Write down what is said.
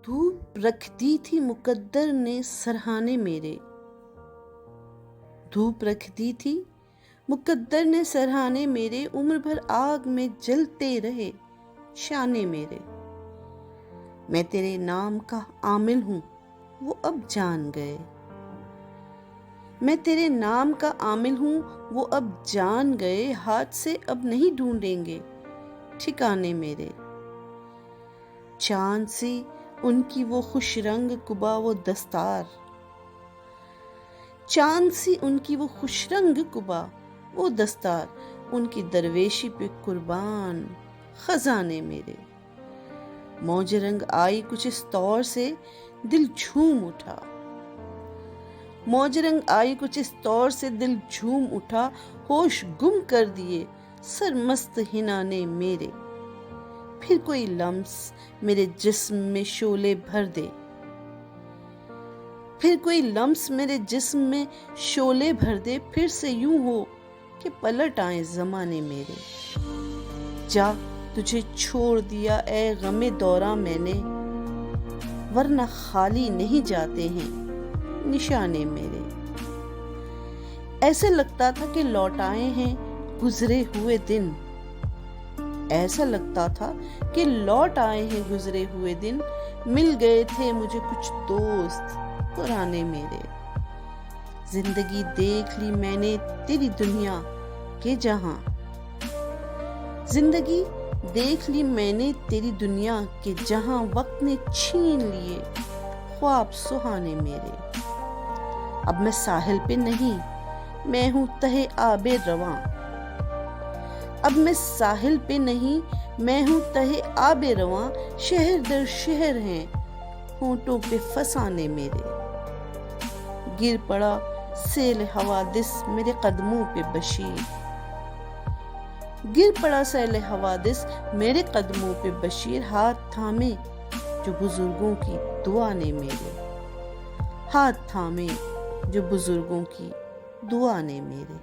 دھوپ رکھ دی تھی مقدر نے سرہانے میرے، دھوپ رکھ دی تھی مقدر نے سرہانے میرے، عمر بھر آگ میں جلتے رہے شانے میرے۔ میں تیرے نام کا عامل ہوں وہ اب جان گئے، میں تیرے نام کا عامل ہوں وہ اب جان گئے، ہاتھ سے اب نہیں ڈھونڈیں گے ٹھکانے میرے۔ چاند سی ان کی وہ خوش رنگ قبا وہ دستار، چاند سی ان کی وہ خوش رنگ قبا وہ دستار، ان کی درویشی پہ قربان خزانے میرے۔ موج رنگ آئی کچھ اس طور سے دل جھوم اٹھا، موج رنگ آئی کچھ اس طور سے دل جھوم اٹھا، ہوش گم کر دیے سرمست ہنانے میرے۔ پھر کوئی لمس میرے جسم میں شعلے بھر دے، پھر کوئی لمس میرے جسم میں شعلے بھر دے، پھر سے یوں ہو کہ پلٹ آئیں زمانے میرے۔ جا تجھے چھوڑ دیا اے غم دوراں میں نے، ورنہ خالی نہیں جاتے ہیں نشانے میرے۔ ایسے لگتا تھا کہ لوٹ آئے ہیں گزرے ہوئے دن، ایسا لگتا تھا کہ لوٹ آئے ہیں گزرے ہوئے دن، مل گئے تھے مجھے کچھ دوست پرانے میرے۔ زندگی دیکھ لی میں نے تیری دنیا کے جہاں، زندگی دیکھ لی میں نے تیری دنیا کے جہاں، وقت نے چھین لیے خواب سہانے میرے۔ اب میں ساحل پہ نہیں میں ہوں تہہ آب رواں، اب میں ساحل پہ نہیں میں ہوں تہہ آب رواں، شہر در شہر ہیں ہونٹوں پہ فسانے میرے۔ گر پڑا سیل حوادث میرے قدموں پہ بشیر، گر پڑا سیل حوادث میرے قدموں پہ بشیر، ہاتھ تھامے جو بزرگوں کی دعا نے میرے، ہاتھ تھامے جو بزرگوں کی دعا نے میرے۔